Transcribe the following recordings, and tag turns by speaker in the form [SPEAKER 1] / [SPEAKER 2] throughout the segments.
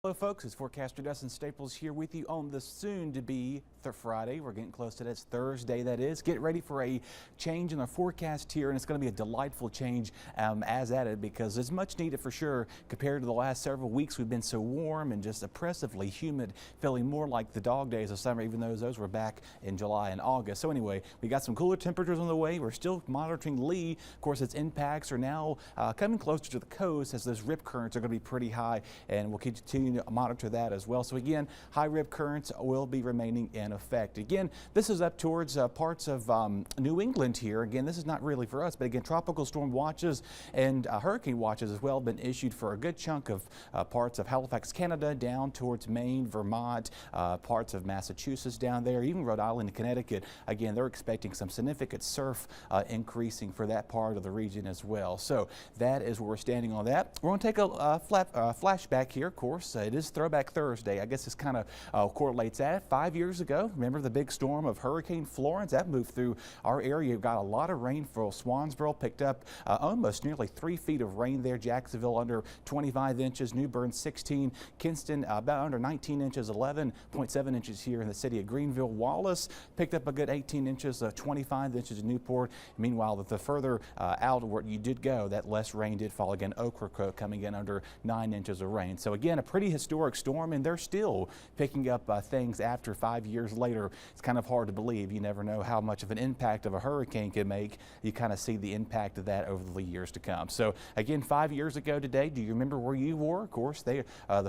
[SPEAKER 1] Hello folks, it's forecaster Dustin Staples here with you on this soon-to-be Friday. We're getting close to that. It's Thursday, that is. Get ready for a change in the forecast here, and it's going to be a delightful change as added because it's much needed for sure compared to the last several weeks. We've been so warm and just oppressively humid, feeling more like the dog days of summer, even though those were back in July and August. So anyway, we got some cooler temperatures on the way. We're still monitoring Lee. Of course, its impacts are now coming closer to the coast as those rip currents are going to be pretty high, and we'll continue to monitor that as well. So again, high rip currents will be remaining in effect. Again, this is up towards parts of New England here. Again, this is not really for us, but again, tropical storm watches and hurricane watches as well have been issued for a good chunk of parts of Halifax, Canada, down towards Maine, Vermont, parts of Massachusetts down there, even Rhode Island and Connecticut. Again, they're expecting some significant surf increasing for that part of the region as well. So that is where we're standing on that. We're going to take a flashback here, of course. It is Throwback Thursday. I guess this kind of correlates at 5 years ago. Remember the big storm of Hurricane Florence that moved through our area? Got a lot of rainfall. Swansboro picked up almost nearly 3 feet of rain there. Jacksonville under 25 inches. New Bern 16. Kinston about under 19 inches. 11.7 inches here in the city of Greenville. Wallace picked up a good 18 inches. 25 inches in Newport. Meanwhile, the further out where you did go, that less rain did fall. Again, Ocracoke coming in under 9 inches of rain. So again, a pretty historic storm, and they're still picking up things after 5 years later. It's kind of hard to believe. You never know how much of an impact of a hurricane can make. You kind of see the impact of that over the years to come. So again, 5 years ago today, do you remember where you were? Of course, the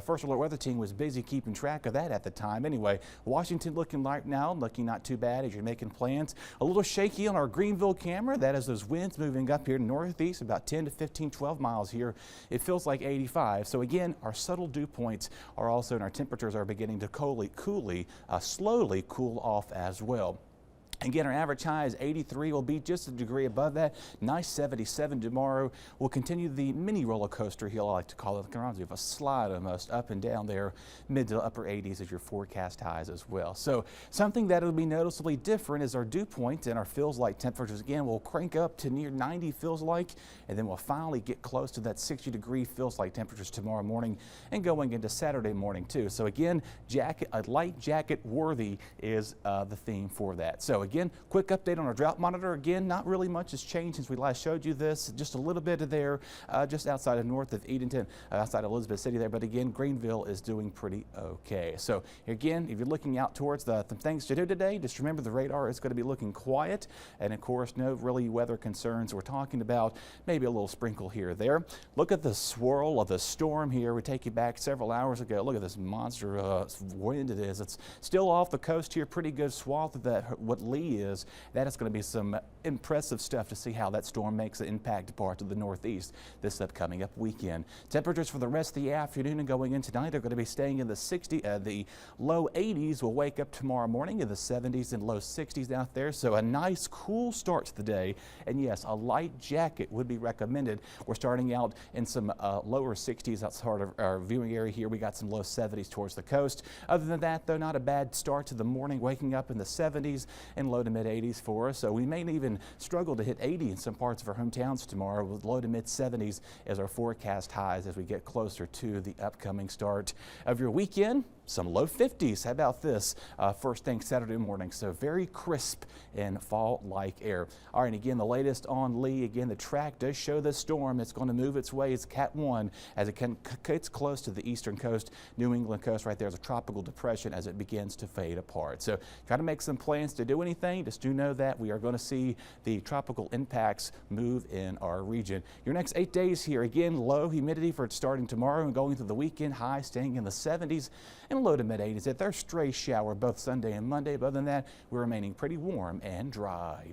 [SPEAKER 1] First Alert Weather Team was busy keeping track of that at the time. Anyway, Washington looking like now, looking not too bad as you're making plans. A little shaky on our Greenville camera. That is those winds moving up here to northeast, about 10 to 15, 12 miles here. It feels like 85. So again, our subtle dew points are also, and our temperatures are beginning to slowly cool off as well. Again, our average high is 83. Will be just a degree above that. Nice 77 tomorrow. We'll continue the mini roller coaster here, I like to call it. It reminds me of a slide almost, up and down there, mid to upper 80s as your forecast highs as well. So something that will be noticeably different is our dew point, and our feels like temperatures again will crank up to near 90 feels like, and then we'll finally get close to that 60-degree feels like temperatures tomorrow morning and going into Saturday morning too. So again, a light jacket worthy is the theme for that. So again, quick update on our drought monitor. Again, not really much has changed since we last showed you this. Just a little bit of there, just outside of north of Edenton, outside of Elizabeth City there. But again, Greenville is doing pretty okay. So again, if you're looking out towards the things to do today, just remember the radar is going to be looking quiet. And of course, no really weather concerns. We're talking about maybe a little sprinkle here or there. Look at the swirl of the storm here. We take you back several hours ago. Look at this monster wind it is. It's still off the coast here. Pretty good swath of that, what Lee is. That is going to be some impressive stuff to see how that storm makes an impact parts of the northeast this upcoming weekend. Temperatures for the rest of the afternoon and going in tonight are going to be staying in the low 80s. We'll wake up tomorrow morning in the 70s and low 60s out there. So a nice cool start to the day. And yes, a light jacket would be recommended. We're starting out in some lower 60s outside of our viewing area here. We got some low 70s towards the coast. Other than that, though, not a bad start to the morning, waking up in the 70s and low to mid 80s for us. So we may even struggle to hit 80 in some parts of our hometowns tomorrow, with low to mid 70s as our forecast highs as we get closer to the upcoming start of your weekend. Some low 50s. How about this first thing Saturday morning? So very crisp and fall-like air. All right, again, the latest on Lee. Again, the track does show this storm. It's going to move its way. It's Cat 1 as it gets close to the eastern coast, New England coast. Right there is a tropical depression as it begins to fade apart. So try to make some plans to do anything. Just do know that we are going to see the tropical impacts move in our region. Your next 8 days here, again, low humidity for starting tomorrow and going through the weekend. High staying in the 70s and low to mid 80s. At their stray shower both Sunday and Monday. But other than that, we're remaining pretty warm and dry.